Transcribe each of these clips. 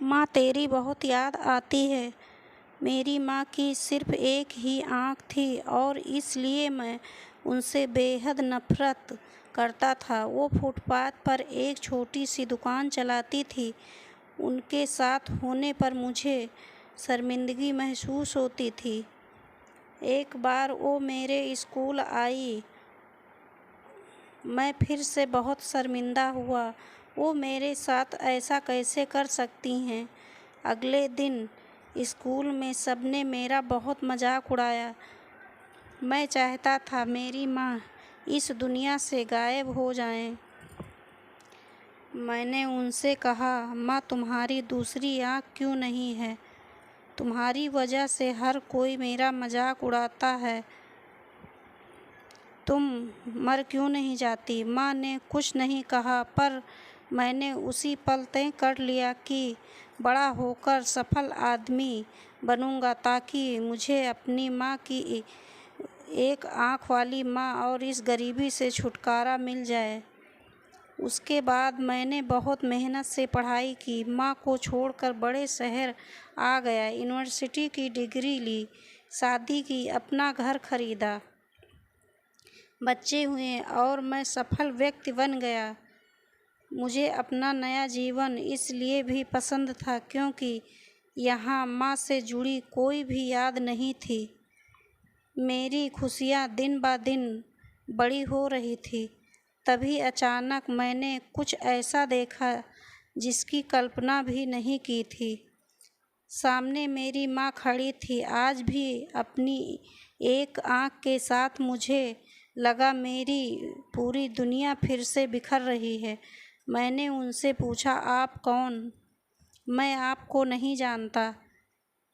माँ तेरी बहुत याद आती है। मेरी माँ की सिर्फ एक ही आँख थी और इसलिए मैं उनसे बेहद नफ़रत करता था। वो फुटपाथ पर एक छोटी सी दुकान चलाती थी। उनके साथ होने पर मुझे शर्मिंदगी महसूस होती थी। एक बार वो मेरे स्कूल आई। मैं फिर से बहुत शर्मिंदा हुआ। वो मेरे साथ ऐसा कैसे कर सकती हैं। अगले दिन स्कूल में सबने मेरा बहुत मजाक उड़ाया। मैं चाहता था मेरी माँ इस दुनिया से गायब हो जाएं। मैंने उनसे कहा, माँ तुम्हारी दूसरी आँख क्यों नहीं है? तुम्हारी वजह से हर कोई मेरा मजाक उड़ाता है। तुम मर क्यों नहीं जाती? माँ ने कुछ नहीं कहा, पर मैंने उसी पल तय कर लिया कि बड़ा होकर सफल आदमी बनूंगा ताकि मुझे अपनी माँ की एक आँख वाली माँ और इस गरीबी से छुटकारा मिल जाए। उसके बाद मैंने बहुत मेहनत से पढ़ाई की, माँ को छोड़कर बड़े शहर आ गया, यूनिवर्सिटी की डिग्री ली, शादी की, अपना घर खरीदा, बच्चे हुए और मैं सफल व्यक्ति बन गया। मुझे अपना नया जीवन इसलिए भी पसंद था क्योंकि यहाँ माँ से जुड़ी कोई भी याद नहीं थी। मेरी खुशियाँ दिन ब दिन बड़ी हो रही थी। तभी अचानक मैंने कुछ ऐसा देखा जिसकी कल्पना भी नहीं की थी। सामने मेरी माँ खड़ी थी, आज भी अपनी एक आँख के साथ। मुझे लगा मेरी पूरी दुनिया फिर से बिखर रही है। मैंने उनसे पूछा, आप कौन? मैं आपको नहीं जानता।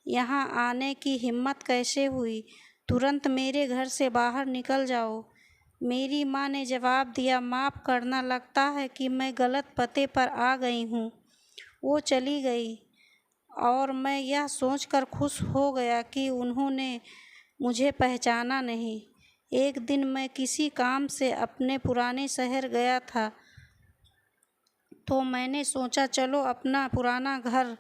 यहाँ आने की हिम्मत कैसे हुई? तुरंत मेरे घर से बाहर निकल जाओ। मेरी माँ ने जवाब दिया, माफ़ करना, लगता है कि मैं गलत पते पर आ गई हूँ। वो चली गई और मैं यह सोचकर खुश हो गया कि उन्होंने मुझे पहचाना नहीं। एक दिन मैं किसी काम से अपने पुराने शहर गया था, तो मैंने सोचा चलो अपना पुराना घर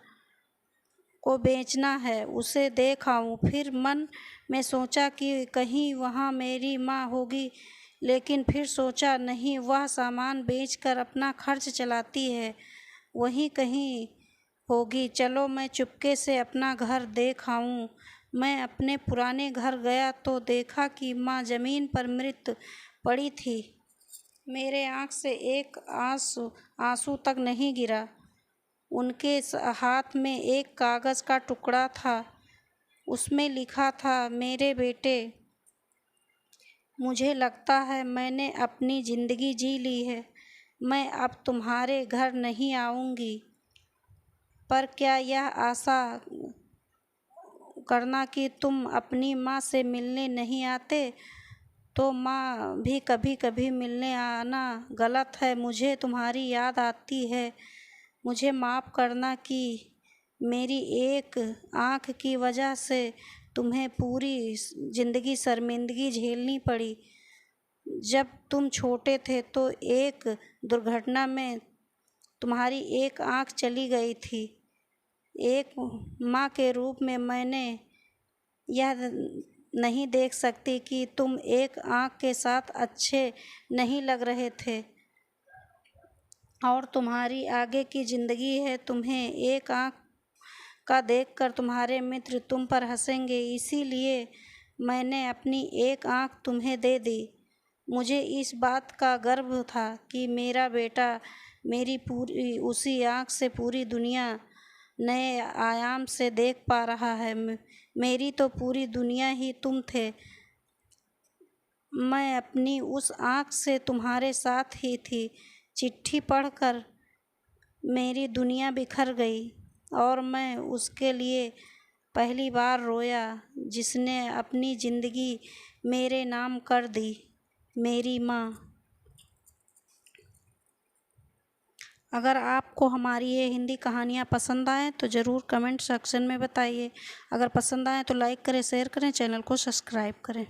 को बेचना है, उसे देख आऊं। फिर मन में सोचा कि कहीं वहाँ मेरी माँ होगी, लेकिन फिर सोचा नहीं, वह सामान बेचकर अपना खर्च चलाती है, वहीं कहीं होगी। चलो मैं चुपके से अपना घर देख आऊं। मैं अपने पुराने घर गया तो देखा कि माँ ज़मीन पर मृत पड़ी थी। मेरे आँख से एक आंसू तक नहीं गिरा। उनके हाथ में एक कागज़ का टुकड़ा था। उसमें लिखा था, मेरे बेटे, मुझे लगता है मैंने अपनी ज़िंदगी जी ली है। मैं अब तुम्हारे घर नहीं आऊँगी, पर क्या यह आशा करना कि तुम अपनी माँ से मिलने नहीं आते, तो माँ भी कभी कभी मिलने आना गलत है। मुझे तुम्हारी याद आती है। मुझे माफ़ करना कि मेरी एक आँख की वजह से तुम्हें पूरी ज़िंदगी शर्मिंदगी झेलनी पड़ी। जब तुम छोटे थे तो एक दुर्घटना में तुम्हारी एक आँख चली गई थी। एक माँ के रूप में मैंने यह नहीं देख सकती कि तुम एक आँख के साथ अच्छे नहीं लग रहे थे और तुम्हारी आगे की ज़िंदगी है। तुम्हें एक आँख का देखकर तुम्हारे मित्र तुम पर हंसेंगे, इसीलिए मैंने अपनी एक आँख तुम्हें दे दी। मुझे इस बात का गर्व था कि मेरा बेटा मेरी पूरी उसी आँख से पूरी दुनिया नए आयाम से देख पा रहा है। मेरी तो पूरी दुनिया ही तुम थे। मैं अपनी उस आँख से तुम्हारे साथ ही थी। चिट्ठी पढ़कर मेरी दुनिया बिखर गई और मैं उसके लिए पहली बार रोया जिसने अपनी ज़िंदगी मेरे नाम कर दी, मेरी माँ। अगर आपको हमारी ये हिंदी कहानियाँ पसंद आएँ तो ज़रूर कमेंट सेक्शन में बताइए। अगर पसंद आए तो लाइक करें, शेयर करें, चैनल को सब्सक्राइब करें।